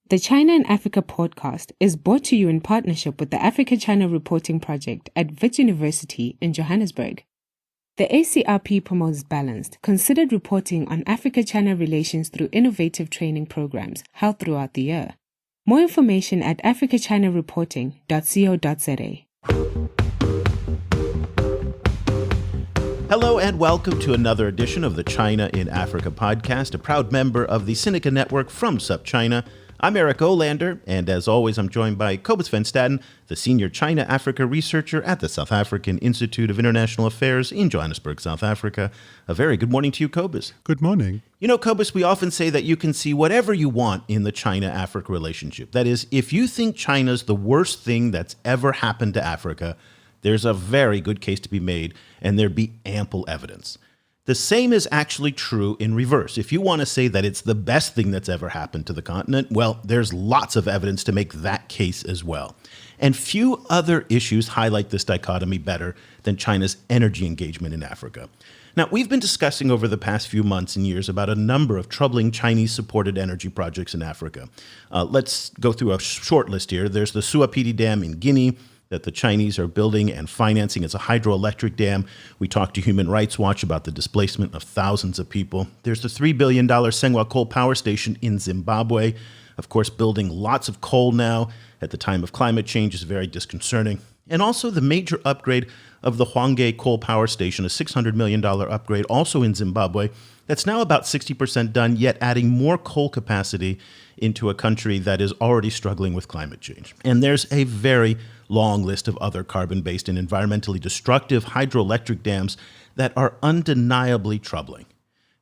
The China and Africa podcast is brought to you in partnership with the Africa-China Reporting Project at Wits University in Johannesburg. The ACRP promotes balanced, considered reporting on Africa-China relations through innovative training programs held throughout the year. More information at africachinareporting.co.za. Hello and welcome to another edition of the China in Africa podcast, a proud member of the Sinica Network from SupChina. I'm Eric Olander, and as always, I'm joined by Cobus van Staden, the senior China-Africa researcher at the South African Institute of International Affairs in Johannesburg, South Africa. A very good morning to you, Cobus. Good morning. You know, Cobus, we often say that you can see whatever you want in the China-Africa relationship. That is, if you think China's the worst thing that's ever happened to Africa, there's a very good case to be made, and there'd be ample evidence. The same is actually true in reverse. If you want to say that it's the best thing that's ever happened to the continent, well, there's lots of evidence to make that case as well. And few other issues highlight this dichotomy better than China's energy engagement in Africa. Now, we've been discussing over the past few months and years about a number of troubling Chinese-supported energy projects in Africa. Let's go through a short list here. There's the Suapiti Dam in Guinea that the Chinese are building and financing. It's a hydroelectric dam. We talked to Human Rights Watch about the displacement of thousands of people. There's the $3 billion Sengwa coal power station in Zimbabwe. Of course, building lots of coal now at the time of climate change is very disconcerting. And also the major upgrade of the Hwange coal power station, a $600 million upgrade, also in Zimbabwe, that's now about 60% done, yet adding more coal capacity into a country that is already struggling with climate change. And there's a very long list of other carbon-based and environmentally destructive hydroelectric dams that are undeniably troubling.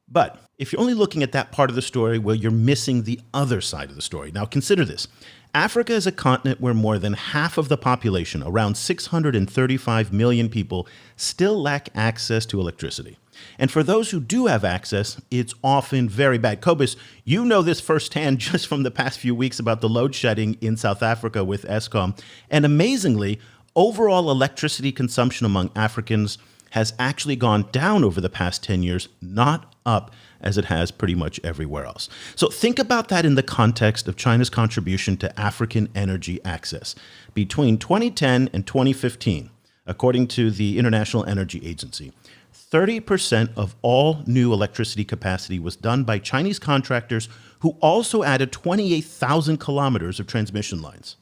But if you're only looking at that part of the story, well, you're missing the other side of the story. Now, consider this. Africa is a continent where more than half of the population, around 635 million people, still lack access to electricity. And for those who do have access, it's often very bad. Cobus, you know this firsthand just from the past few weeks about the load shedding in South Africa with Eskom. And amazingly, overall electricity consumption among Africans has actually gone down over the past 10 years, not up as it has pretty much everywhere else. So think about that in the context of China's contribution to African energy access. Between 2010 and 2015, according to the International Energy Agency, 30% of all new electricity capacity was done by Chinese contractors who also added 28,000 kilometers of transmission lines.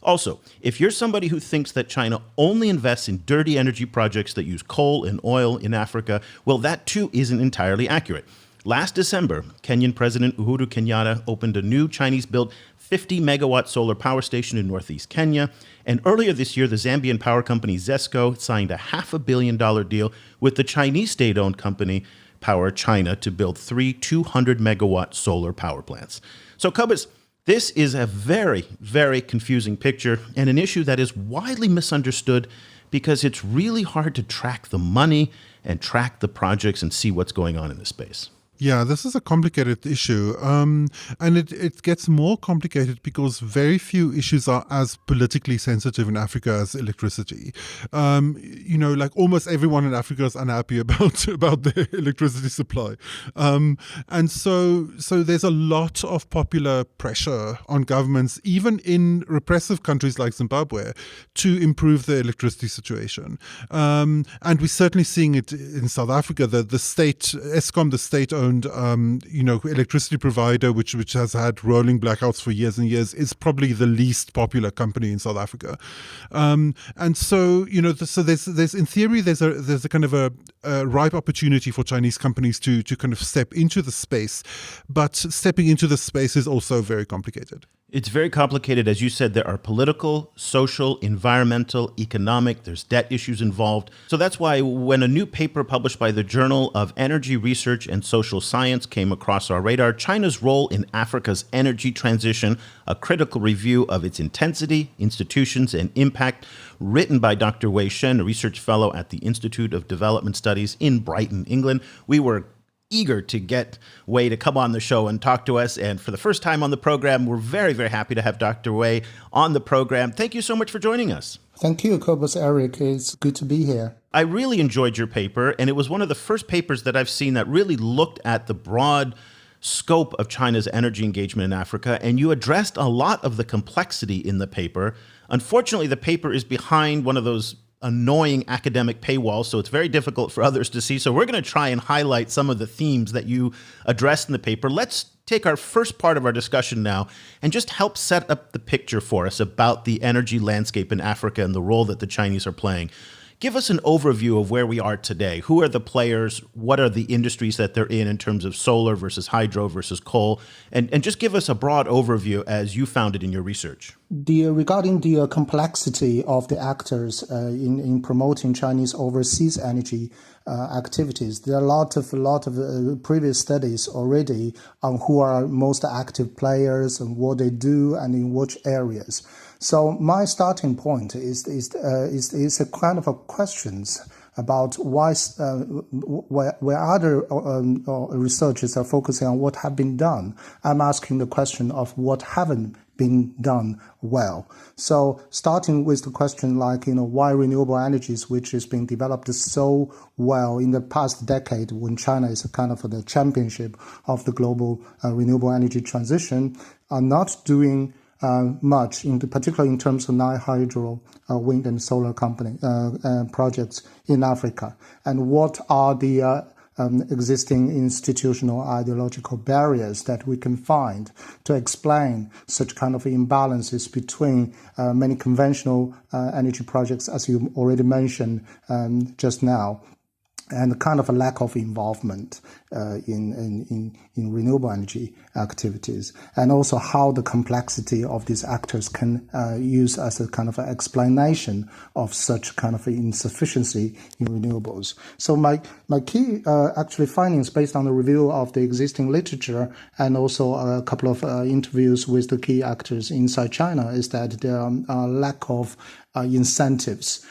Also, if you're somebody who thinks that China only invests in dirty energy projects that use coal and oil in Africa, well, that too isn't entirely accurate. Last December, Kenyan President Uhuru Kenyatta opened a new Chinese-built 50-megawatt solar power station in northeast Kenya. And earlier this year, the Zambian power company Zesco signed a $500 million deal with the Chinese state-owned company Power China to build 3 200-megawatt solar power plants. So, Cobus, this is a very, very confusing picture and an issue that is widely misunderstood because it's really hard to track the money and track the projects and see what's going on in this space. Yeah, this is a complicated issue. And it gets more complicated because very few issues are as politically sensitive in Africa as electricity. Like almost everyone in Africa is unhappy about their electricity supply. And so there's a lot of popular pressure on governments, even in repressive countries like Zimbabwe, to improve the electricity situation. And we're certainly seeing it in South Africa. The state, Eskom, the state-owned electricity provider, which has had rolling blackouts for years and years, is probably the least popular company in South Africa. And so, so there's in theory, there's a kind of a ripe opportunity for Chinese companies to kind of step into the space, but stepping into the space is also very complicated. It's very complicated. As you said, there are political, social, environmental, economic, there's debt issues involved. So that's why when a new paper published by the Journal of Energy Research and Social Science came across our radar, China's role in Africa's energy transition, a critical review of its intensity, institutions, and impact, written by Dr. Wei Shen, a research fellow at the Institute of Development Studies in Brighton, England. We were eager to get Wei to come on the show and talk to us. And for the first time on the program, we're very, very happy to have Dr. Wei on the program. Thank you so much for joining us. Thank you, Cobus, Eric. It's good to be here. I really enjoyed your paper, and it was one of the first papers that I've seen that really looked at the broad scope of China's energy engagement in Africa, and you addressed a lot of the complexity in the paper. Unfortunately, the paper is behind one of those annoying academic paywalls, so it's very difficult for others to see. So we're going to try and highlight some of the themes that you addressed in the paper. Let's take our first part of our discussion now and just help set up the picture for us about the energy landscape in Africa and the role that the Chinese are playing. Give us an overview of where we are today. Who are the players? What are the industries that they're in terms of solar versus hydro versus coal? And just give us a broad overview as you found it in your research. Regarding the complexity of the actors in promoting Chinese overseas energy activities, there are a lot of previous studies already on who are most active players and what they do and in which areas. So my starting point is a kind of a questions about why where other researchers are focusing on what have been done. I'm asking the question of what haven't been done well. So starting with the question like, why renewable energies, which is being developed so well in the past decade when China is kind of the championship of the global renewable energy transition, are not doing much, particularly in terms of non-hydro wind and solar projects in Africa. And what are the existing institutional ideological barriers that we can find to explain such kind of imbalances between many conventional energy projects, as you already mentioned just now, and kind of a lack of involvement in renewable energy activities, and also how the complexity of these actors can use as a kind of an explanation of such kind of insufficiency in renewables. So my key actually findings based on the review of the existing literature and also a couple of interviews with the key actors inside China is that there are a lack of incentives,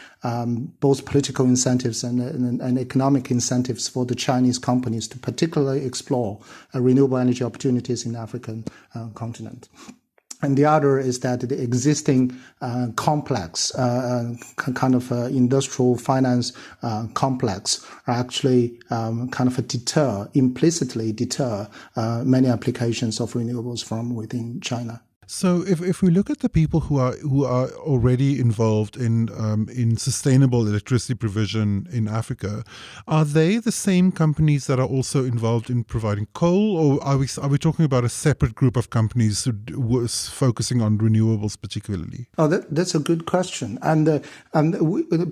both political incentives and economic incentives for the Chinese companies to particularly explore renewable energy opportunities in the African continent. And the other is that the existing complex, kind of industrial finance complex are actually kind of implicitly deter many applications of renewables from within China. So if we look at the people who are already involved in sustainable electricity provision in Africa, are they the same companies that are also involved in providing coal, or are we talking about a separate group of companies who was focusing on renewables particularly? Oh, that's a good question. And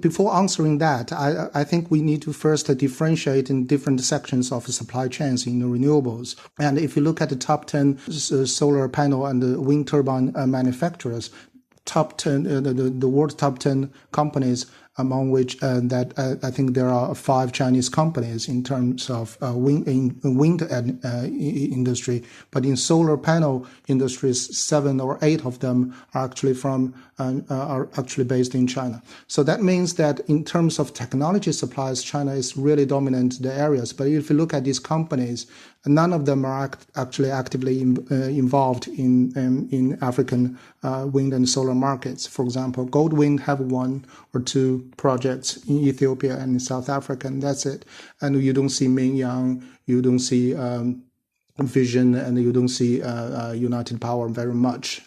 before answering that, I think we need to first differentiate in different sections of the supply chains in the renewables. And if you look at the top 10 solar panel and the wind turbine manufacturers, top 10, the world's top 10 companies, among which I think there are 5 Chinese companies in terms of wind industry, but in solar panel industries, 7 or 8 of them are actually based in China. So that means that in terms of technology supplies, China is really dominant in the areas. But if you look at these companies, none of them are actually actively involved in African wind and solar markets. For example, Goldwind have 1 or 2 projects in Ethiopia and in South Africa, and that's it. And you don't see Mingyang, you don't see Vision, and you don't see United Power very much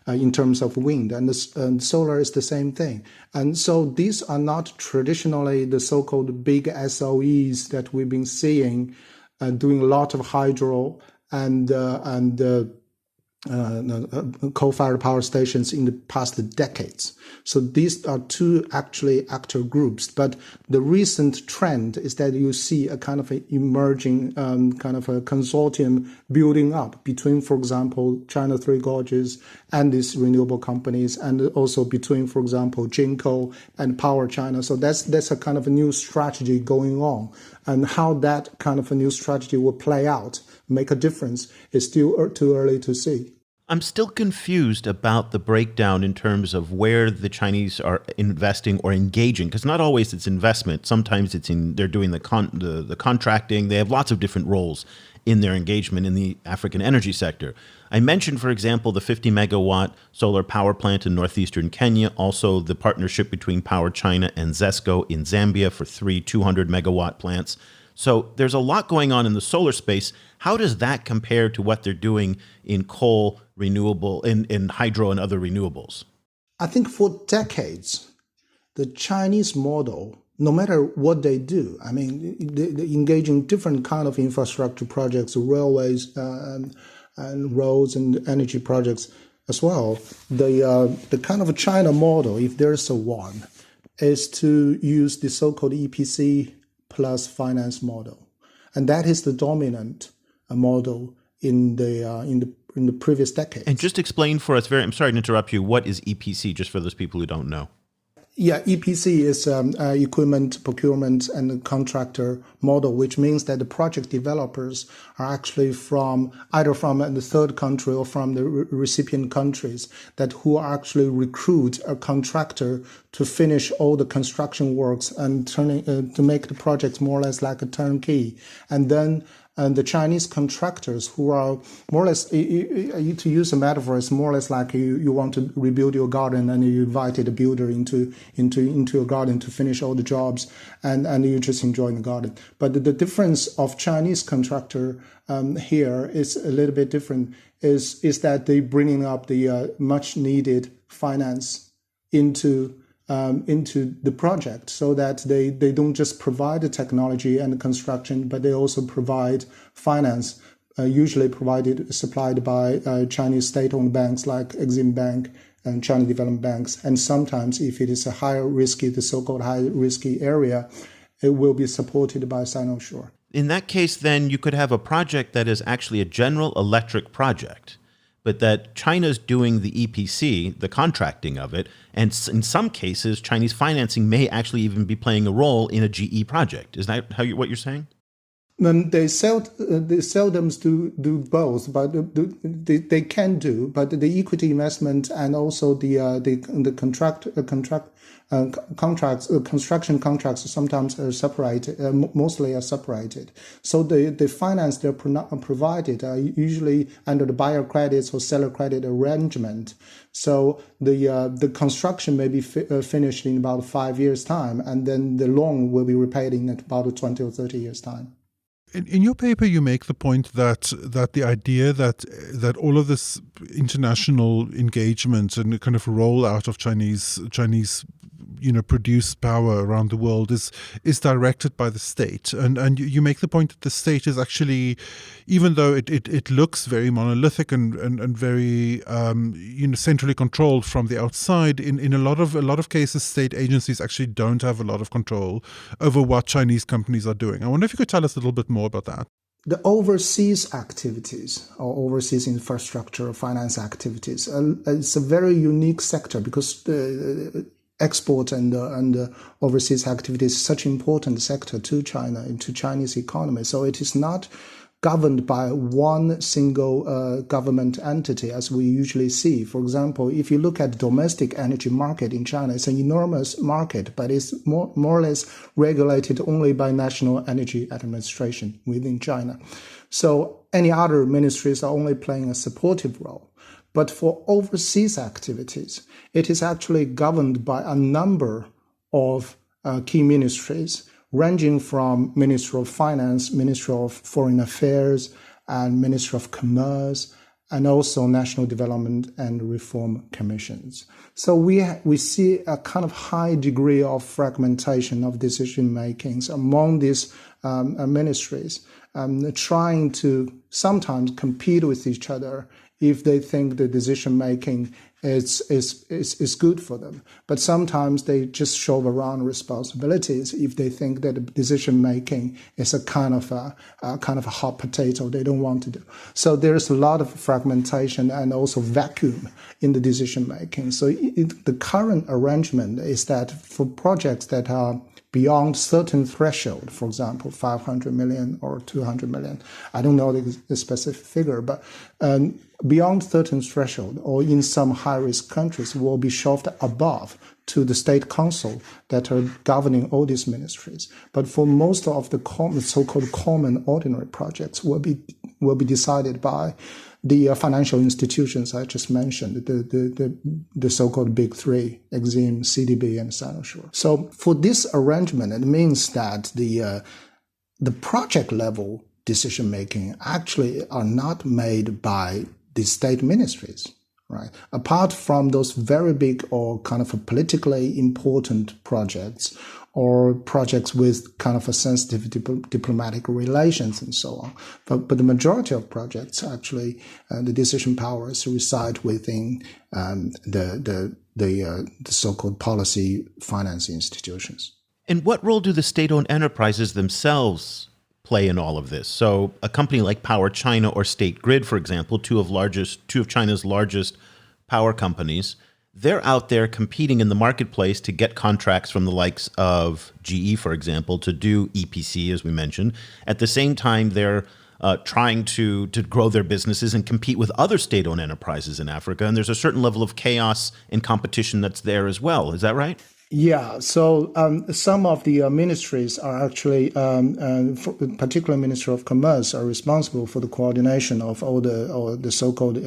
in terms of wind. And solar is the same thing. And so these are not traditionally the so-called big SOEs that we've been seeing doing a lot of hydro and coal-fired power stations in the past decades. So these are 2 actually actor groups. But the recent trend is that you see a kind of emerging kind of a consortium building up between, for example, China Three Gorges and these renewable companies, and also between, for example, Jinko and Power China. So that's a kind of a new strategy going on. And how that kind of a new strategy will play out, make a difference, is still too early to see. I'm still confused about the breakdown in terms of where the Chinese are investing or engaging, because not always it's investment. Sometimes they're doing the contracting. They have lots of different roles in their engagement in the African energy sector. I mentioned, for example, the 50 megawatt solar power plant in northeastern Kenya, also the partnership between Power China and ZESCO in Zambia for 3 200 megawatt plants. So there's a lot going on in the solar space. How does that compare to what they're doing in coal, renewable, in hydro and other renewables? I think for decades, the Chinese model, no matter what they do, I mean, they engage in different kind of infrastructure projects, railways and roads and energy projects as well. The kind of a China model, if there's a one, is to use the so-called EPC plus finance model, and that is the dominant model in the previous decades. And just explain for us, I'm sorry to interrupt you, what is EPC, just for those people who don't know? Yeah, EPC is equipment procurement and contractor model, which means that the project developers are actually either from the third country or from the recipient countries that who actually recruit a contractor to finish all the construction works and to make the projects more or less like a turnkey. And the Chinese contractors who are more or less, to use a metaphor, it's more or less like you want to rebuild your garden and you invited a builder into your garden to finish all the jobs and you just enjoying the garden. But the difference of Chinese contractor here is a little bit different, is that they bringing up the much needed finance into the project, so that they don't just provide the technology and the construction, but they also provide finance, usually supplied by Chinese state-owned banks like Exim Bank and China Development Banks. And sometimes, if it is a the so-called high risky area, it will be supported by Sino-Shore. In that case, then, you could have a project that is actually a General Electric project, but that China's doing the EPC, the contracting of it, and in some cases, Chinese financing may actually even be playing a role in a GE project. Is that what you're saying? They seldom do both, but they can do. But the equity investment and also the construction contracts sometimes are separated, mostly are separated. So the finance they're provided are usually under the buyer credits or seller credit arrangement. So the construction may be finished in about 5 years' time, and then the loan will be repaid in about 20 or 30 years' time. In your paper, you make the point that the idea that all of this international engagement and the kind of rollout of Chinese produced power around the world is directed by the state, and you make the point that the state is actually, even though it looks very monolithic and very centrally controlled from the outside, in a lot of cases, state agencies actually don't have a lot of control over what Chinese companies are doing. I wonder if you could tell us a little bit more about that. The overseas activities or overseas infrastructure finance activities, it's a very unique sector because the export and overseas activities is such an important sector to China and to Chinese economy. So it is not governed by one single government entity as we usually see. For example, if you look at the domestic energy market in China, it's an enormous market, but it's more or less regulated only by National Energy Administration within China. So any other ministries are only playing a supportive role. But for overseas activities, it is actually governed by a number of key ministries, ranging from Ministry of Finance, Ministry of Foreign Affairs, and Ministry of Commerce, and also National Development and Reform Commissions. So we see a kind of high degree of fragmentation of decision makings among these ministries, trying to sometimes compete with each other if they think the decision making is good for them. But sometimes they just shove around responsibilities if they think that the decision making is a kind of a hot potato they don't want to do. So there's a lot of fragmentation and also vacuum in the decision making. So the current arrangement is that for projects that are beyond certain threshold, for example, 500 million or 200 million, I don't know the specific figure, but beyond certain threshold or in some high-risk countries will be shoved above to the state council that are governing all these ministries. But for most of the so-called common ordinary projects will be decided by the financial institutions I just mentioned, the so-called big three, Exim, CDB, and Sino-Shore. So for this arrangement, it means that the project level decision making actually are not made by the state ministries, right? Apart from those very big or kind of a politically important projects or projects with kind of a sensitive diplomatic relations and so on. But the majority of projects actually, the decision powers reside within the so-called policy finance institutions. And what role do the state-owned enterprises themselves play in all of this? So a company like Power China or State Grid, for example, two of China's largest power companies, they're out there competing in the marketplace to get contracts from the likes of GE, for example, to do EPC, as we mentioned. At the same time, they're trying to grow their businesses and compete with other state-owned enterprises in Africa. And there's a certain level of chaos and competition that's there as well. Is that right? Yeah, so some of the ministries are actually, particular Ministry of Commerce, are responsible for the coordination of all the so-called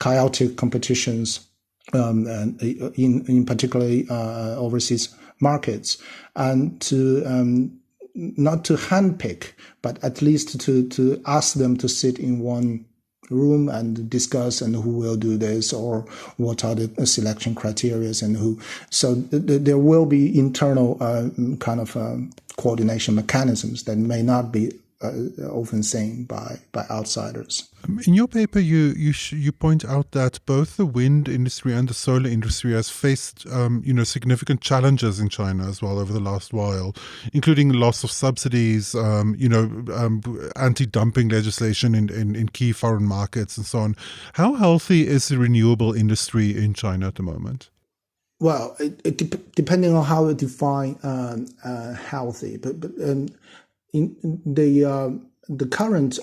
chaotic competitions, and in particularly overseas markets, and to not to handpick, but at least to ask them to sit in one room and discuss and who will do this or what are the selection criteria and who. So there will be internal kind of coordination mechanisms that may not be often seen by outsiders. In your paper, you point out that both the wind industry and the solar industry has faced significant challenges in China as well over the last while, including loss of subsidies, anti-dumping legislation in key foreign markets and so on. How healthy is the renewable industry in China at the moment? Well, depending on how you define healthy, but in the current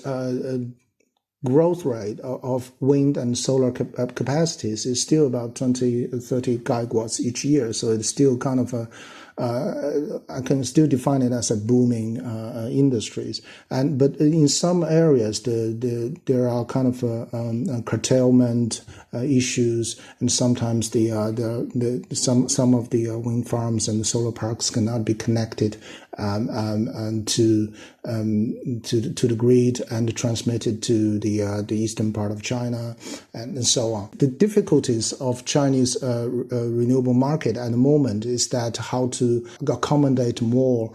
growth rate of wind and solar capacities is still about 20-30 gigawatts each year. So it's still kind of I can still define it as a booming industries. But in some areas, there are kind of curtailment issues, and sometimes some of the wind farms and the solar parks cannot be connected to the grid and transmitted to the eastern part of China and so on. The difficulties of Chinese renewable market at the moment is that how to accommodate more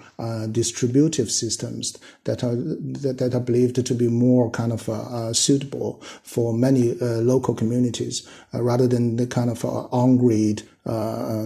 distributive systems that are believed to be more kind of suitable for many local communities rather than the kind of on-grid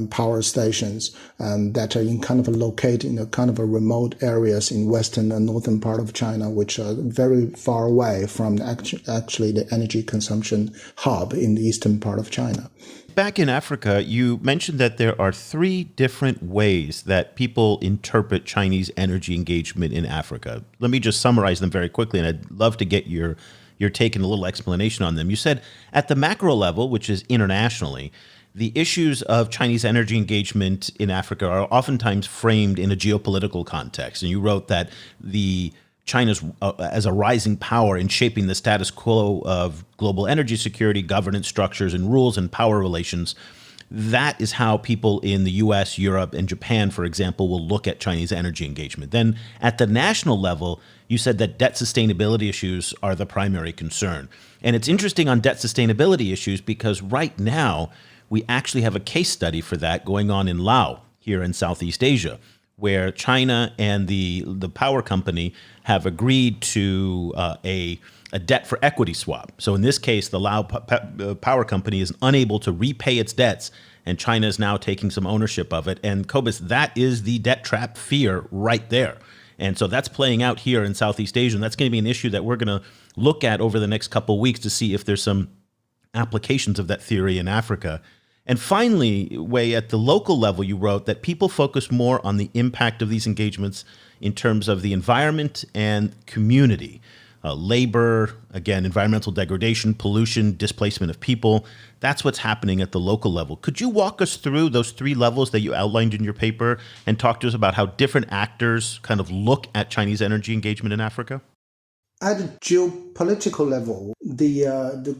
power stations that are in kind of located in a kind of a remote areas in western and northern part of China, which are very far away from actually the energy consumption hub in the eastern part of China. Back in Africa, you mentioned that there are 3 different ways that people interpret Chinese energy engagement in Africa. Let me just summarize them very quickly, and I'd love to get your take and a little explanation on them. You said at the macro level, which is internationally, the issues of Chinese energy engagement in Africa are oftentimes framed in a geopolitical context. And you wrote that China's as a rising power in shaping the status quo of global energy security, governance structures and rules and power relations. That is how people in the US, Europe, and Japan, for example, will look at Chinese energy engagement. Then at the national level, you said that debt sustainability issues are the primary concern. And it's interesting on debt sustainability issues because right now, we actually have a case study for that going on in Laos here in Southeast Asia, where China and the power company have agreed to a debt for equity swap. So in this case, the Lao power company is unable to repay its debts, and China is now taking some ownership of it. And Cobus, that is the debt trap fear right there. And so that's playing out here in Southeast Asia, and that's going to be an issue that we're going to look at over the next couple of weeks to see if there's some applications of that theory in Africa. And finally, Wei, at the local level, you wrote that people focus more on the impact of these engagements in terms of the environment and community. Labor, again, environmental degradation, pollution, displacement of people. That's what's happening at the local level. Could you walk us through those 3 levels that you outlined in your paper and talk to us about how different actors kind of look at Chinese energy engagement in Africa? At the geopolitical level, the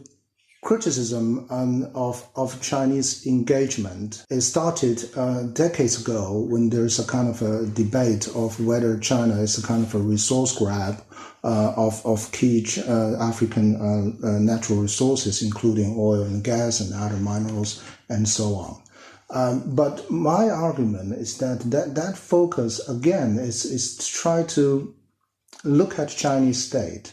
criticism of Chinese engagement. It started decades ago when there's a kind of a debate of whether China is a kind of a resource grab of key African natural resources, including oil and gas and other minerals and so on. But my argument is that focus, again, is to try to look at Chinese state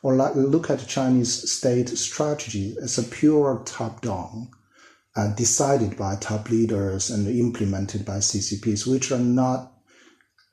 or look at Chinese state strategy as a pure top-down, decided by top leaders and implemented by CCPs, which are not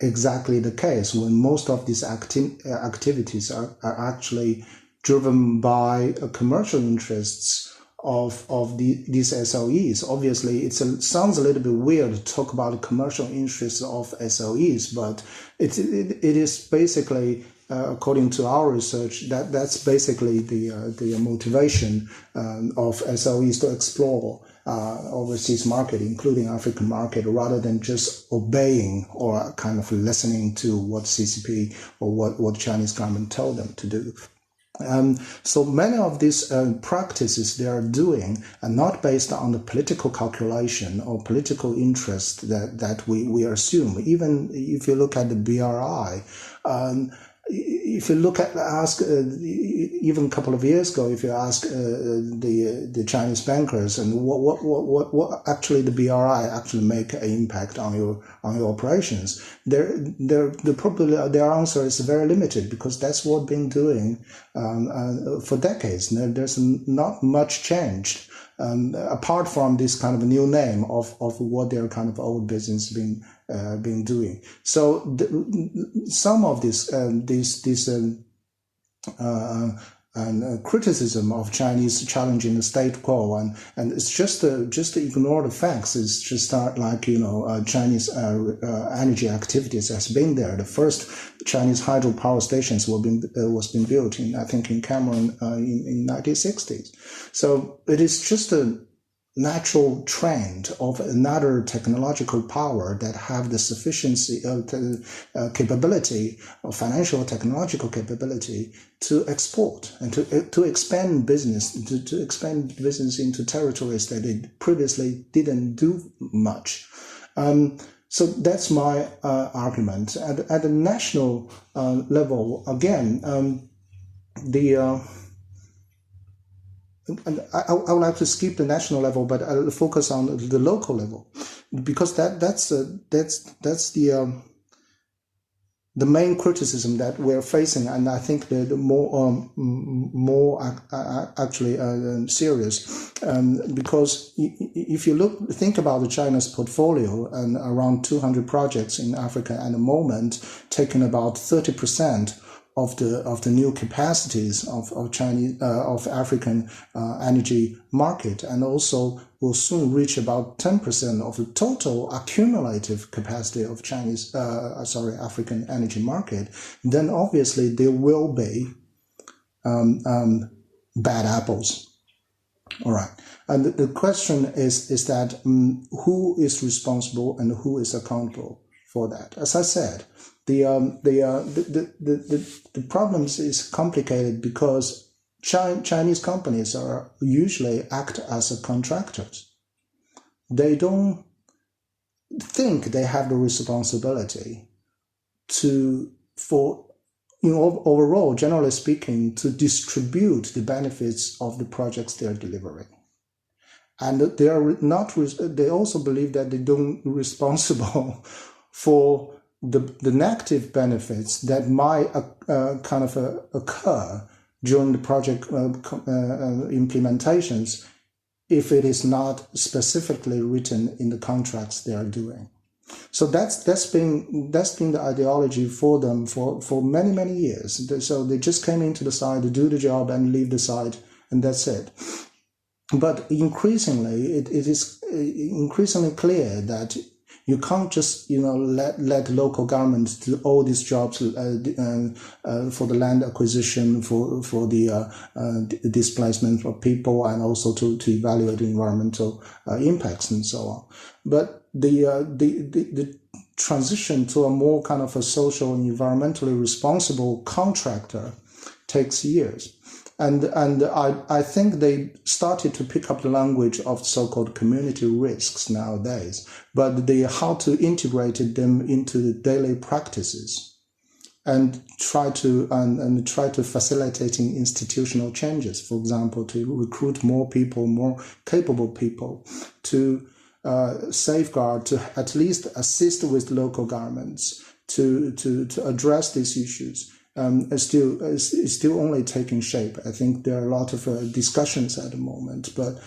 exactly the case when most of these activities are actually driven by commercial interests of these SOEs. Obviously, it sounds a little bit weird to talk about the commercial interests of SOEs, but it is basically, according to our research, that's basically the motivation of SOEs to explore overseas market, including African market, rather than just obeying or kind of listening to what CCP or what Chinese government told them to do. So many of these practices they are doing are not based on the political calculation or political interest that we assume. Even if you look at the BRI, if you ask even a couple of years ago, if you ask the Chinese bankers and what actually the BRI actually make an impact on your operations, their answer is very limited, because that's what been doing for decades. There's not much changed apart from this kind of new name of what their kind of old business been doing. So some of this criticism of Chinese challenging the state quo, and it's just to ignore the facts. It's just like Chinese energy activities has been there. The first Chinese hydropower stations was been built in, I think, in Cameroon in 1960s. So it is just a natural trend of another technological power that have the sufficiency capability or financial technological capability to export and to expand business, to expand business into territories that it previously didn't do much. So that's my argument. At the national level, again, and I would like to skip the national level, but I'll focus on the local level, because that's the main criticism that we're facing, and I think the more actually serious, because if you think about China's portfolio and around 200 projects in Africa at the moment, taking about 30% of the new capacities of Chinese of African energy market, and also will soon reach about 10% of the total accumulative capacity of African energy market, then obviously there will be bad apples. All right, and the question is that who is responsible and who is accountable for that? As I said, the problems is complicated because Chinese companies are usually act as contractors. They don't think they have the responsibility overall, generally speaking, to distribute the benefits of the projects they're delivering. And they are not. They also believe that they don't responsible for the negative benefits that might occur during the project implementations if it is not specifically written in the contracts they are doing. So that's been the ideology for them for many years. So they just came into the site to do the job and leave the site, and that's it. But increasingly, it is increasingly clear that you can't just let local governments do all these jobs for the land acquisition, for the displacement of people, and also to evaluate environmental impacts and so on. But the transition to a more kind of a social and environmentally responsible contractor takes years. And I think they started to pick up the language of so-called community risks nowadays, but how to integrate them into the daily practices and try to facilitating institutional changes. For example, to recruit more people, more capable people, to safeguard, to at least assist with local governments to address these issues. Is still only taking shape. I think there are a lot of discussions at the moment, but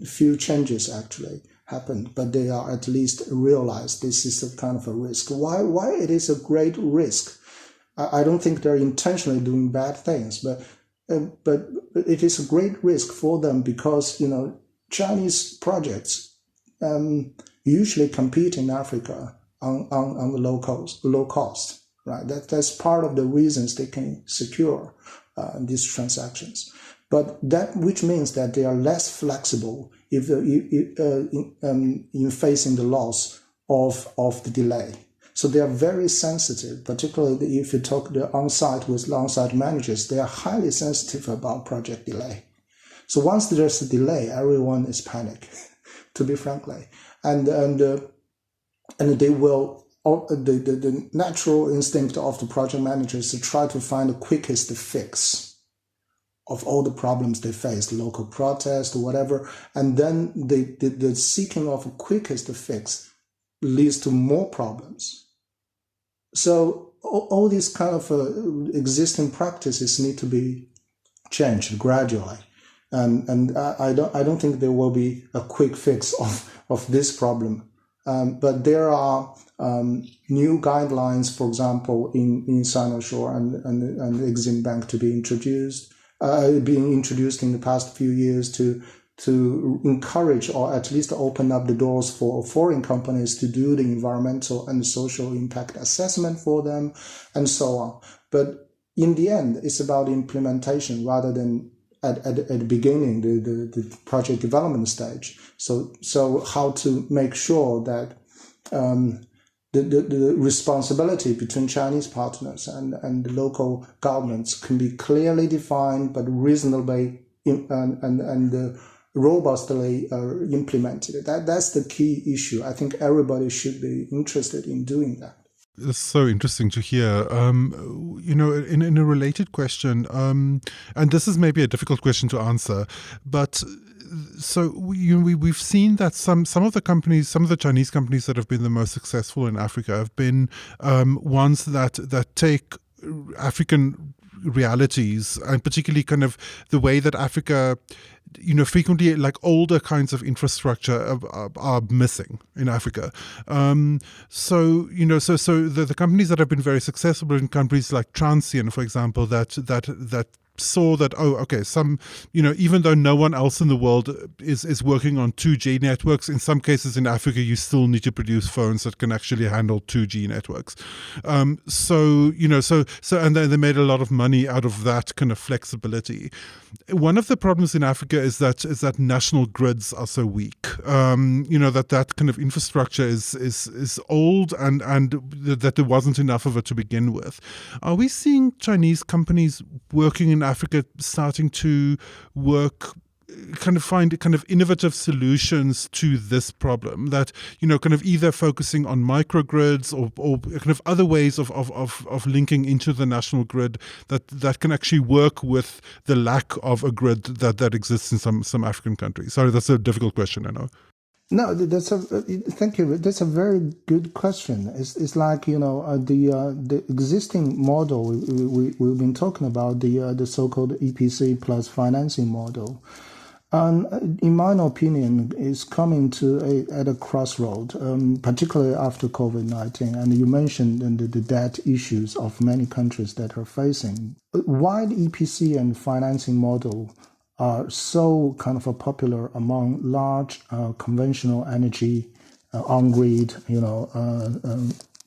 few changes actually happened. But they are at least realized this is a kind of a risk. Why it is a great risk? I don't think they're intentionally doing bad things, but it is a great risk for them because Chinese projects usually compete in Africa on the low cost. Right, that's part of the reasons they can secure these transactions, but which means that they are less flexible in facing the loss of the delay. So they are very sensitive, particularly if you talk with on-site managers. They are highly sensitive about project delay. So once there's a delay, everyone is panic, to be frankly, and they will. The natural instinct of the project managers to try to find the quickest fix of all the problems they face, local protest or whatever, and then the seeking of a quickest fix leads to more problems. So all these kind of existing practices need to be changed gradually, and I don't think there will be a quick fix of this problem. But there are new guidelines, for example, in Sinosure and Exim Bank to be being introduced in the past few years to encourage or at least open up the doors for foreign companies to do the environmental and social impact assessment for them, and so on. But in the end, it's about implementation rather than at the beginning, the project development stage. So how to make sure that the responsibility between Chinese partners and the local governments can be clearly defined, but reasonably and robustly implemented. That's the key issue. I think everybody should be interested in doing that. It's so interesting to hear. In a related question, and this is maybe a difficult question to answer, but so we've seen that some of the Chinese companies that have been the most successful in Africa have been ones that take African realities, and particularly kind of the way that Africa, frequently like older kinds of infrastructure are missing in Africa. So the companies that have been very successful in countries like Transient, for example, that saw that, even though no one else in the world is working on 2G networks, in some cases in Africa you still need to produce phones that can actually handle 2G networks. So and then they made a lot of money out of that kind of flexibility. One of the problems in Africa is that national grids are so weak. That kind of infrastructure is old and that there wasn't enough of it to begin with. Are we seeing Chinese companies working in Africa starting to find innovative solutions to this problem, that kind of either focusing on microgrids or kind of other ways of linking into the national grid that can actually work with the lack of a grid that exists in some African countries? Sorry, that's a difficult question, I know. No, thank you. That's a very good question. It's like the existing model we've been talking about, the so-called EPC plus financing model. In my opinion, is coming at a crossroad, particularly after COVID-19. And you mentioned the debt issues of many countries that are facing. Why the EPC and financing model are so kind of popular among large conventional energy on-grid,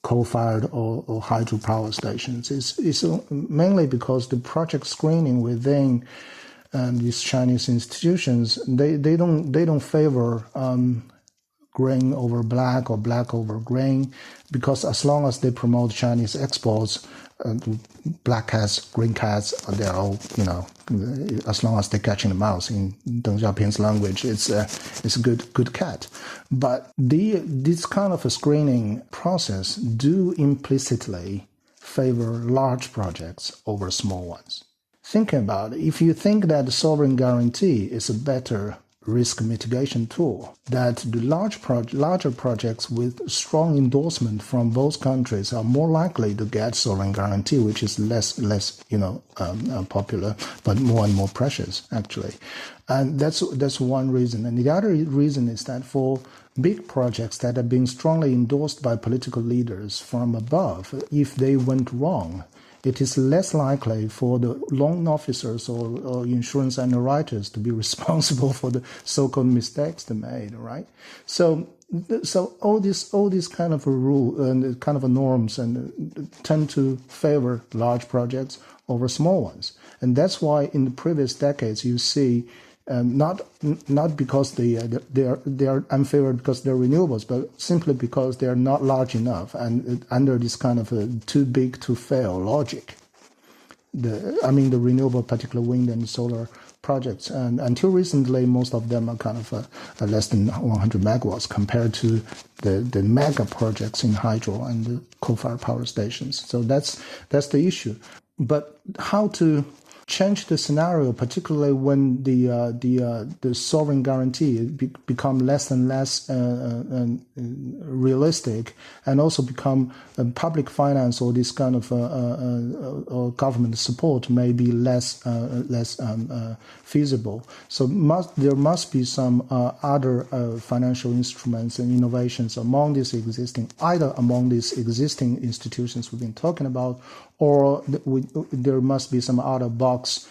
coal-fired or hydropower stations is mainly because the project screening within these Chinese institutions, they don't favor green over black or black over green, because as long as they promote Chinese exports, black cats, green cats, they're all, as long as they're catching the mouse in Deng Xiaoping's language, it's a good cat. But this kind of a screening process do implicitly favor large projects over small ones. Thinking about it, if you think that the sovereign guarantee is a better risk mitigation tool, that the larger projects with strong endorsement from both countries are more likely to get sovereign guarantee, which is less popular, but more and more precious, actually. And that's one reason. And the other reason is that for big projects that are being strongly endorsed by political leaders from above, if they went wrong, it is less likely for the loan officers or insurance underwriters to be responsible for the so-called mistakes they made, right? So all these kind of a rule and kind of a norms and tend to favor large projects over small ones, and that's why in the previous decades you see. Not because they are unfavored because they're renewables, but simply because they are not large enough and under this kind of a too big to fail logic. The renewable, particularly wind and solar projects, and until recently, most of them are kind of less than 100 megawatts compared to the mega projects in hydro and the coal-fired power stations. So that's the issue. But how to change the scenario, particularly when the sovereign guarantee become less and less realistic, and also become public finance or this kind of or government support may be less feasible. So there must be some other financial instruments and innovations among these existing institutions we've been talking about, or there must be some out-of-box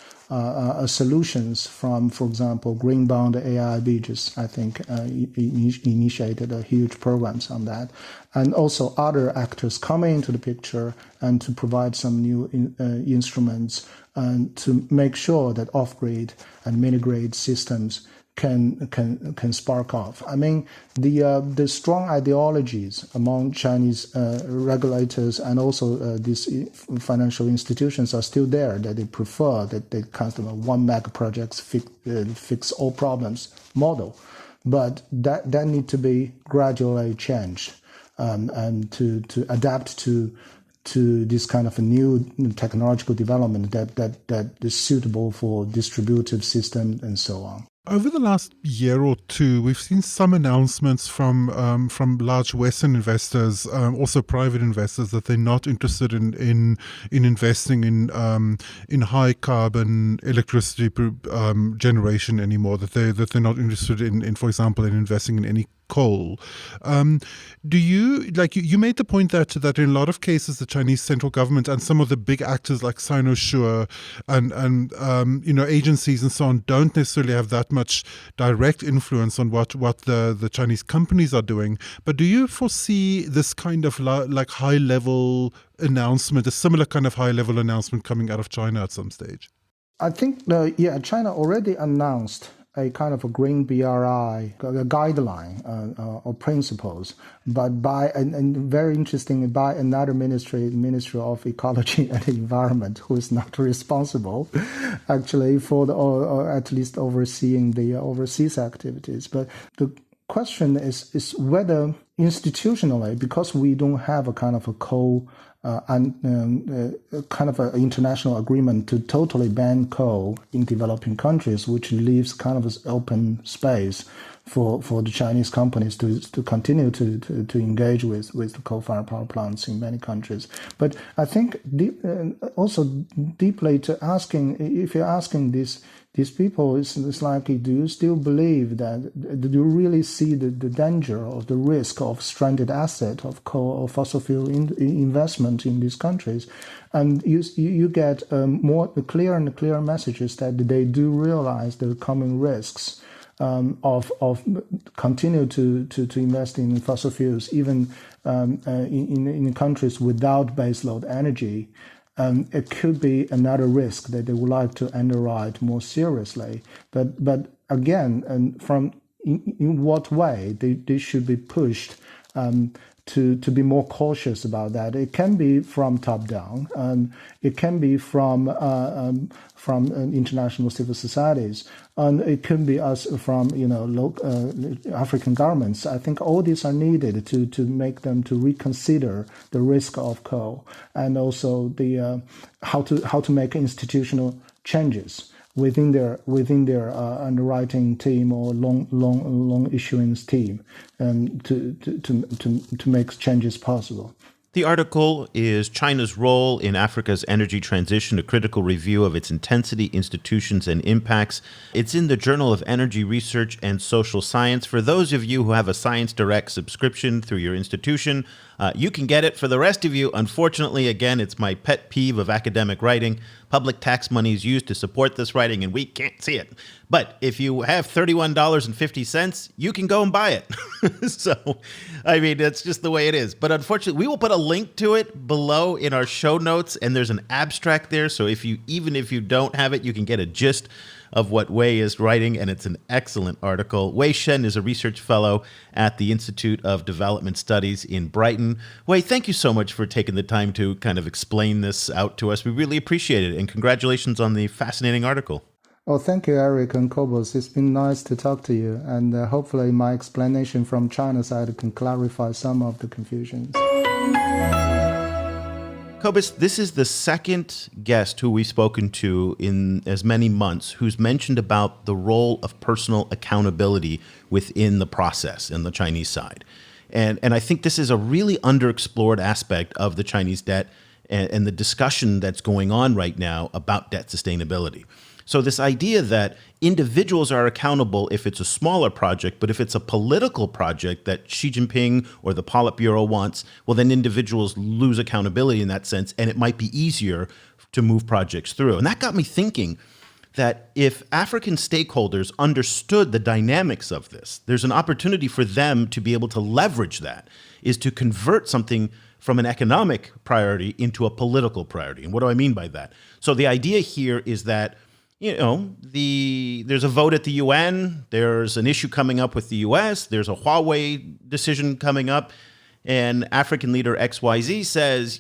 solutions from, for example, Green Bond AIIB just, I think, initiated a huge programs on that. And also other actors coming into the picture and to provide some new instruments and to make sure that off-grid and mini-grid systems can spark off. I mean, the strong ideologies among Chinese regulators and also these financial institutions are still there, that they prefer that they kind of one mega projects fix all problems model. But that need to be gradually changed and to adapt to this kind of a new technological development that is suitable for distributive systems and so on. Over the last year or two, we've seen some announcements from large Western investors, also private investors, that they're not interested in investing in high carbon electricity generation anymore. That they're not interested in, for example, in investing in any coal. Do you made the point that in a lot of cases the Chinese central government and some of the big actors like Sinosure and agencies and so on don't necessarily have that much direct influence on what the Chinese companies are doing. But do you foresee this kind of high level announcement, a similar kind of high level announcement coming out of China at some stage? I think China already announced a kind of a green BRI a guideline or principles, but very interesting, by another Ministry of Ecology and Environment, who is not responsible actually for or at least overseeing the overseas activities. But the question is whether institutionally, because we don't have a kind of a kind of an international agreement to totally ban coal in developing countries, which leaves kind of an open space for the Chinese companies to continue to engage with the coal-fired power plants in many countries. But I think also deeply to asking, if you're asking these people, it's like, do you still believe that, do you really see the danger or the risk of stranded asset of coal or fossil fuel investment in these countries? And you get more clear and clear messages that they do realize the coming risks of continue to invest in fossil fuels, even in countries without baseload energy. It could be another risk that they would like to underwrite more seriously. But again, and in what way they should be pushed to be more cautious about that. It can be from top down, and it can be from international civil societies, and it can be us from African governments. I think all these are needed to make them to reconsider the risk of coal, and also the how to make institutional changes within their underwriting team or long issuance team, to make changes possible. The article is China's Role in Africa's Energy Transition, a critical review of its intensity, institutions, and impacts. It's in the Journal of Energy Research and Social Science. For those of you who have a Science Direct subscription through your institution, you can get it. For the rest of you, unfortunately, again, it's my pet peeve of academic writing. Public tax money is used to support this writing, and we can't see it. But if you have $31.50, you can go and buy it. So, I mean, that's just the way it is. But unfortunately, we will put a link to it below in our show notes, and there's an abstract there. So even if you don't have it, you can get a gist of what Wei is writing, and it's an excellent article. Wei Shen is a research fellow at the Institute of Development Studies in Brighton. Wei, thank you so much for taking the time to kind of explain this out to us. We really appreciate it, and congratulations on the fascinating article. Oh, thank you, Eric and Cobus. It's been nice to talk to you, and hopefully my explanation from China's side can clarify some of the confusions. Cobus, this is the second guest who we've spoken to in as many months who's mentioned about the role of personal accountability within the process in the Chinese side. And I think this is a really underexplored aspect of the Chinese debt and the discussion that's going on right now about debt sustainability. So this idea that individuals are accountable if it's a smaller project, but if it's a political project that Xi Jinping or the Politburo wants, well, then individuals lose accountability in that sense, and it might be easier to move projects through. And that got me thinking that if African stakeholders understood the dynamics of this, there's an opportunity for them to be able to leverage that, is to convert something from an economic priority into a political priority. And what do I mean by that? So the idea here is that there's a vote at the UN, there's an issue coming up with the US, there's a Huawei decision coming up, and African leader XYZ says,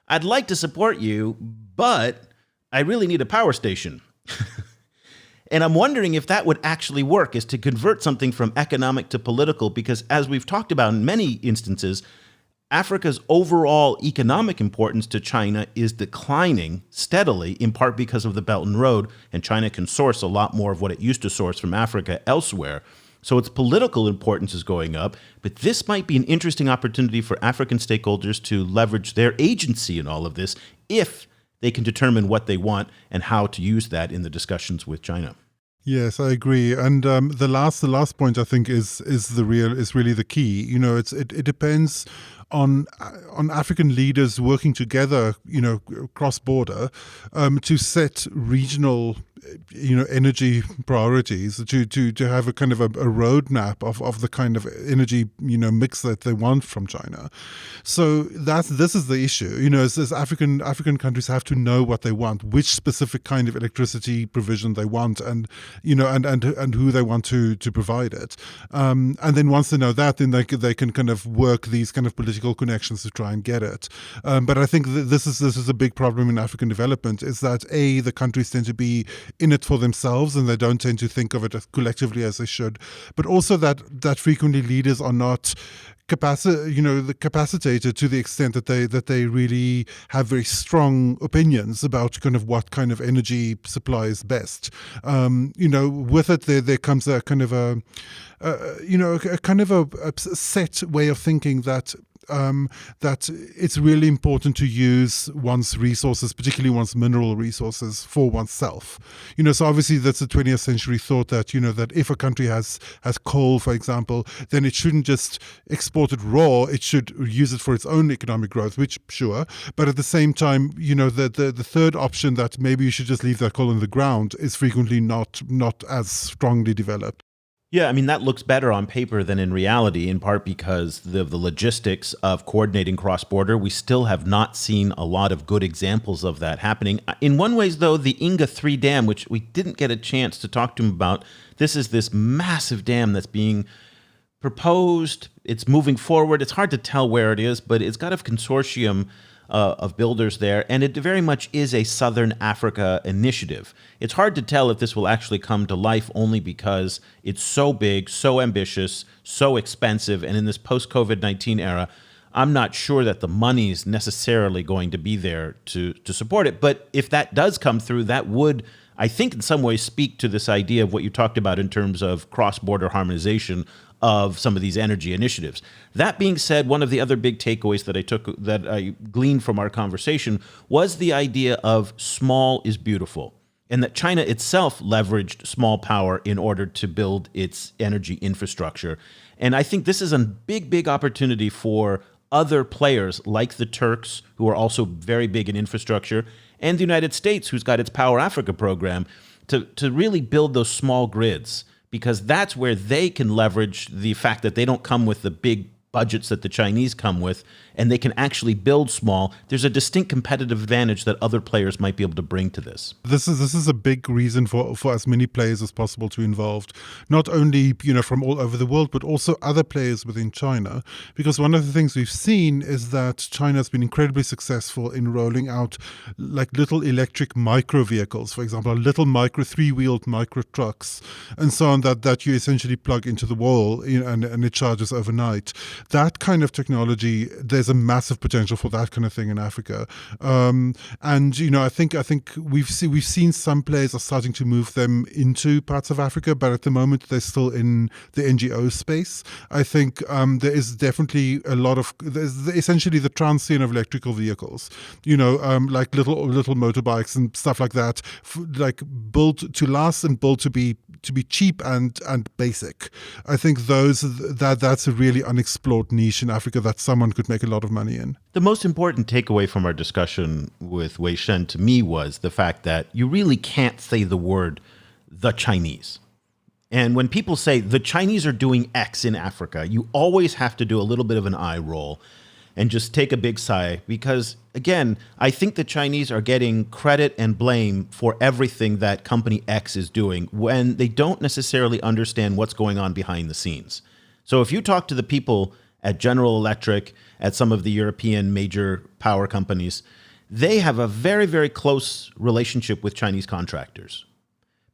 I'd like to support you, but I really need a power station. And I'm wondering if that would actually work, is to convert something from economic to political, because as we've talked about in many instances, Africa's overall economic importance to China is declining steadily, in part because of the Belt and Road, and China can source a lot more of what it used to source from Africa elsewhere. So its political importance is going up, but this might be an interesting opportunity for African stakeholders to leverage their agency in all of this if they can determine what they want and how to use that in the discussions with China. Yes, I agree. And the last point I think is really the key. It depends on African leaders working together, cross-border, to set regional, energy priorities, to have a kind of a roadmap of the kind of energy, mix that they want from China. So this is the issue. As African countries have to know what they want, which specific kind of electricity provision they want, and who they want to provide it. And then once they know that, then they can kind of work these kind of political connections to try and get it. But I think this is a big problem in African development, is that the countries tend to be in it for themselves, and they don't tend to think of it as collectively as they should. But also that frequently leaders are not capacitated to the extent that they really have very strong opinions about kind of what kind of energy supply is best. With it there comes a kind of a set way of thinking that it's really important to use one's resources, particularly one's mineral resources, for oneself. So obviously that's a 20th century thought that, that if a country has coal, for example, then it shouldn't just export it raw, it should use it for its own economic growth, which sure. But at the same time, the third option, that maybe you should just leave that coal in the ground, is frequently not as strongly developed. Yeah, I mean, that looks better on paper than in reality, in part because of the logistics of coordinating cross-border. We still have not seen a lot of good examples of that happening. In one ways, though, the Inga 3 dam, which we didn't get a chance to talk to him about, this is this massive dam that's being proposed. It's moving forward. It's hard to tell where it is, but it's got a consortium of builders there, and it very much is a Southern Africa initiative. It's hard to tell if this will actually come to life only because it's so big, so ambitious, so expensive, and in this post-COVID-19 era, I'm not sure that the money's necessarily going to be there to support it. But if that does come through, that would, I think, in some ways speak to this idea of what you talked about in terms of cross-border harmonization of some of these energy initiatives. That being said, one of the other big takeaways that I gleaned from our conversation was the idea of small is beautiful, and that China itself leveraged small power in order to build its energy infrastructure. And I think this is a big, big opportunity for other players like the Turks, who are also very big in infrastructure, and the United States, who's got its Power Africa program, to really build those small grids, because that's where they can leverage the fact that they don't come with the big budgets that the Chinese come with, and they can actually build small. There's a distinct competitive advantage that other players might be able to bring to this. This is a big reason for as many players as possible to be involved, not only from all over the world, but also other players within China. Because one of the things we've seen is that China has been incredibly successful in rolling out like little electric micro vehicles, for example, little three-wheeled micro trucks, and so on that you essentially plug into the wall, and it charges overnight. That kind of technology, there's a massive potential for that kind of thing in Africa. And I think we've seen some players are starting to move them into parts of Africa, but at the moment they're still in the NGO space. I think there is definitely there's essentially the transient of electrical vehicles, like little motorbikes and stuff like that, like built to last and built to be cheap and basic. I think that's a really unexplored niche in Africa that someone could make a lot of money in. The most important takeaway from our discussion with Wei Shen to me was the fact that you really can't say the word the Chinese. And when people say the Chinese are doing X in Africa, you always have to do a little bit of an eye roll and just take a big sigh, because, again, I think the Chinese are getting credit and blame for everything that company X is doing when they don't necessarily understand what's going on behind the scenes. So if you talk to the people at General Electric, at some of the European major power companies, they have a very, very close relationship with Chinese contractors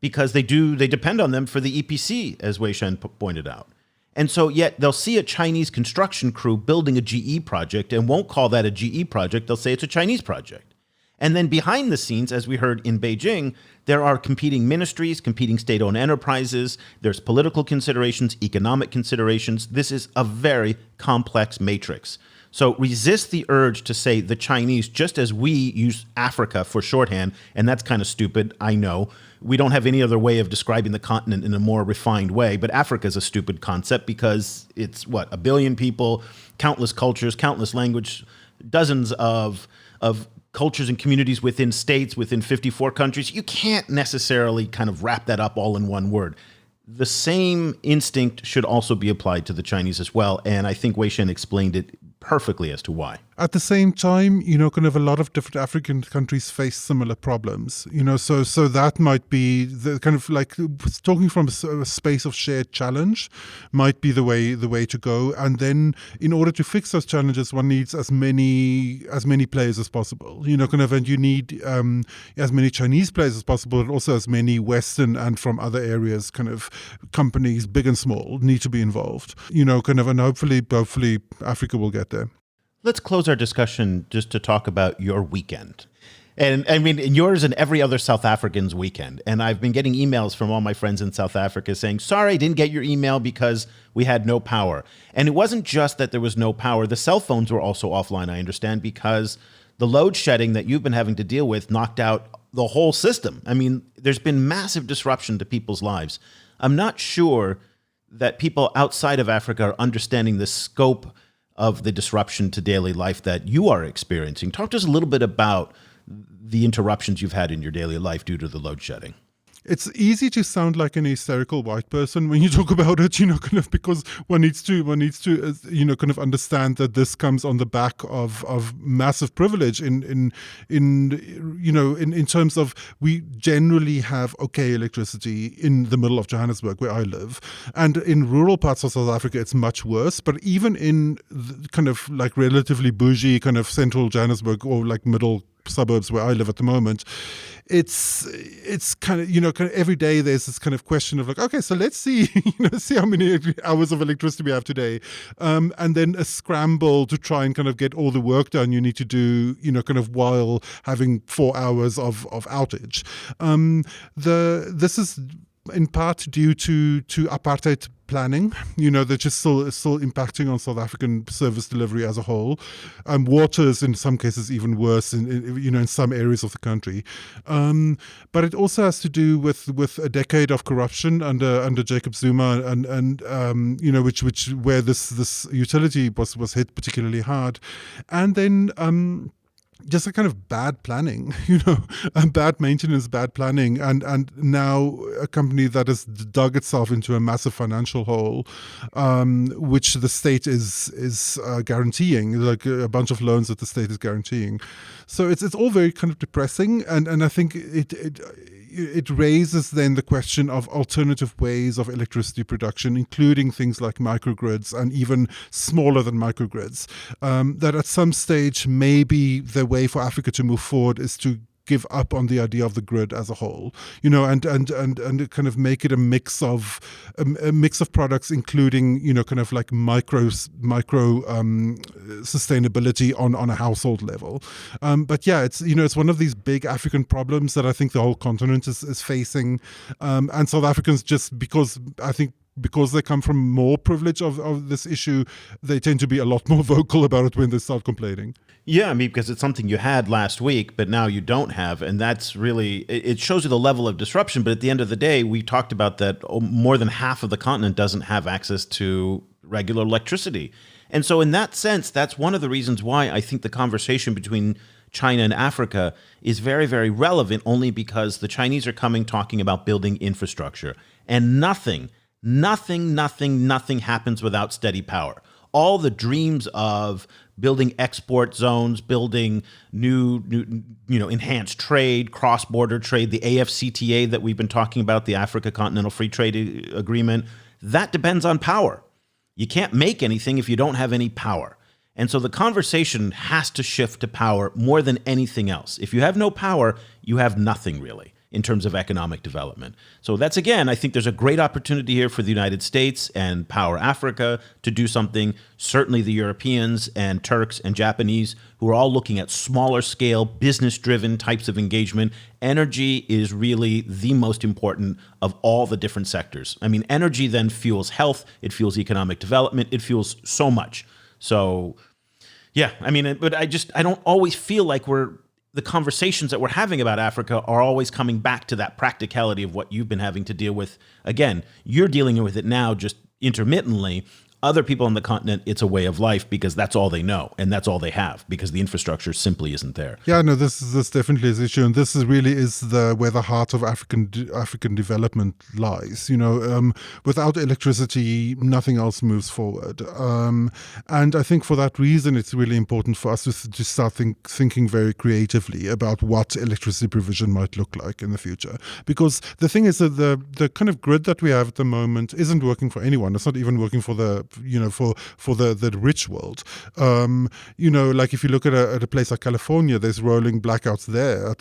because they depend on them for the EPC, as Wei Shen pointed out. And so yet they'll see a Chinese construction crew building a GE project and won't call that a GE project. They'll say it's a Chinese project. And then behind the scenes, as we heard in Beijing, there are competing ministries, competing state-owned enterprises. There's political considerations, economic considerations. This is a very complex matrix. So resist the urge to say the Chinese, just as we use Africa for shorthand, and that's kind of stupid, I know. We don't have any other way of describing the continent in a more refined way, but Africa is a stupid concept because it's, 1 billion people, countless cultures, countless language, dozens of cultures and communities within states, within 54 countries. You can't necessarily kind of wrap that up all in one word. The same instinct should also be applied to the Chinese as well, and I think Wei Shen explained it perfectly as to why. At the same time, kind of a lot of different African countries face similar problems, so that might be the kind of like talking from a space of shared challenge might be the way to go. And then in order to fix those challenges, one needs as many players as possible, and you need as many Chinese players as possible, but also as many Western and from other areas, kind of companies, big and small, need to be involved, and hopefully Africa will get there. Let's close our discussion just to talk about your weekend. And I mean, yours and every other South African's weekend. And I've been getting emails from all my friends in South Africa saying, sorry, I didn't get your email because we had no power. And it wasn't just that there was no power. The cell phones were also offline, I understand, because the load shedding that you've been having to deal with knocked out the whole system. I mean, there's been massive disruption to people's lives. I'm not sure that people outside of Africa are understanding the scope of the disruption to daily life that you are experiencing. Talk to us a little bit about the interruptions you've had in your daily life due to the load shedding. it's easy to sound like an hysterical white person when you talk about it, kind of because one needs to, kind of understand that this comes on the back of massive privilege in terms of we generally have okay electricity in the middle of Johannesburg where I live, and in rural parts of South Africa it's much worse. But even in kind of like relatively bougie kind of central Johannesburg or like middle suburbs where I live at the moment, it's kind of every day there's this kind of question of like, okay, so let's see see how many hours of electricity we have today, and then a scramble to try and kind of get all the work done you need to do kind of while having 4 hours of outage. This is in part due to apartheid planning, that just still impacting on South African service delivery as a whole. Water is in some cases even worse in some areas of the country. But it also has to do with a decade of corruption under Jacob Zuma and which where this utility was hit particularly hard. And then just a kind of bad planning, bad maintenance, bad planning, and now a company that has dug itself into a massive financial hole, which the state is guaranteeing, like a bunch of loans that the state is guaranteeing. So it's all very kind of depressing, and I think it raises then the question of alternative ways of electricity production, including things like microgrids and even smaller than microgrids, that at some stage maybe the way for Africa to move forward is to give up on the idea of the grid as a whole, and kind of make it a mix of products, including kind of like micro sustainability on a household level. But yeah, it's one of these big African problems that I think the whole continent is facing, and South Africans, just because they come from more privilege of this issue, they tend to be a lot more vocal about it when they start complaining. Yeah, I mean, because it's something you had last week, but now you don't have. And that's really, it shows you the level of disruption. But at the end of the day, we talked about that more than half of the continent doesn't have access to regular electricity. And so in that sense, that's one of the reasons why I think the conversation between China and Africa is very, very relevant, only because the Chinese are talking about building infrastructure. And nothing happens without steady power. All the dreams of building export zones, building new enhanced trade, cross-border trade, the AfCFTA that we've been talking about, the Africa Continental Free Trade Agreement, that depends on power. You can't make anything if you don't have any power. And so the conversation has to shift to power more than anything else. If you have no power, you have nothing really in terms of economic development. So that's, again, I think there's a great opportunity here for the United States and Power Africa to do something. Certainly the Europeans and Turks and Japanese, who are all looking at smaller scale, business-driven types of engagement. Energy is really the most important of all the different sectors. I mean, energy then fuels health, it fuels economic development, it fuels so much. So, yeah, I mean, but I don't always feel like the conversations that we're having about Africa are always coming back to that practicality of what you've been having to deal with. Again, you're dealing with it now just intermittently. Other people on the continent, it's a way of life because that's all they know and that's all they have because the infrastructure simply isn't there. Yeah, no, this definitely is an issue, and this really is where the heart of African development lies. Without electricity, nothing else moves forward, and I think for that reason, it's really important for us to start thinking very creatively about what electricity provision might look like in the future. Because the thing is that the kind of grid that we have at the moment isn't working for anyone. It's not even working for the rich world. Like if you look at a place like California, there's rolling blackouts there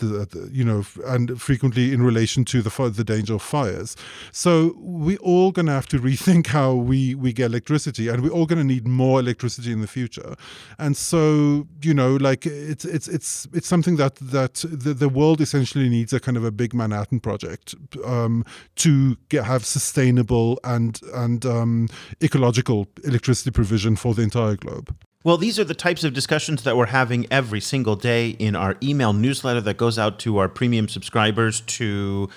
and frequently in relation to the danger of fires. So we're all going to have to rethink how we get electricity, and we're all going to need more electricity in the future. And so like it's something that the world essentially needs a kind of a big Manhattan project to have sustainable and ecological electricity provision for the entire globe. Well, these are the types of discussions that we're having every single day in our email newsletter that goes out to our premium subscribers, to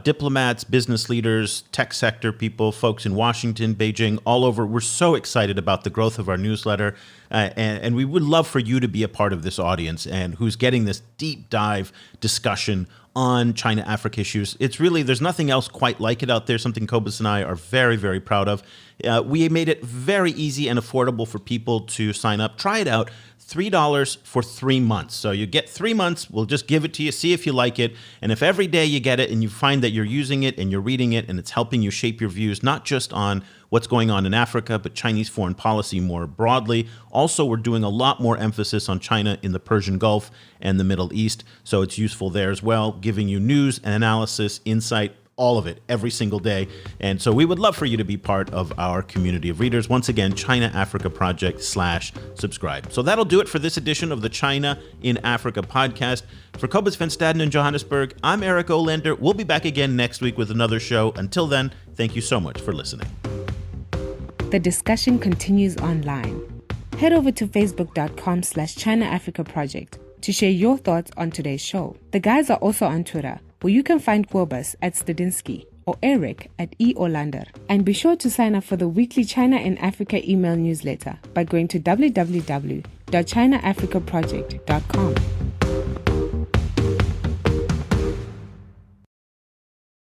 diplomats, business leaders, tech sector people, folks in Washington, Beijing, all over. We're so excited about the growth of our newsletter, and we would love for you to be a part of this audience and who's getting this deep dive discussion on China-Africa issues. It's really, there's nothing else quite like it out there, something Cobus and I are very, very proud of. We made it very easy and affordable for people to sign up. Try it out. $3 for 3 months. So you get 3 months. We'll just give it to you, see if you like it. And if every day you get it and you find that you're using it and you're reading it and it's helping you shape your views, not just on what's going on in Africa, but Chinese foreign policy more broadly. Also, we're doing a lot more emphasis on China in the Persian Gulf and the Middle East. So it's useful there as well, giving you news and analysis, insight, all of it every single day. And so we would love for you to be part of our community of readers. Once again, China Africa Project/subscribe. So that'll do it for this edition of the China in Africa podcast. For Cobus Van Staden in Johannesburg, I'm Eric Olander. We'll be back again next week with another show. Until then, thank you so much for listening. The discussion continues online. Head over to facebook.com/China Africa Project to share your thoughts on today's show. The guys are also on Twitter, where you can find Cobus at Stadinsky or Eric at E. Olander. And be sure to sign up for the weekly China in Africa email newsletter by going to www.chinaafricaproject.com.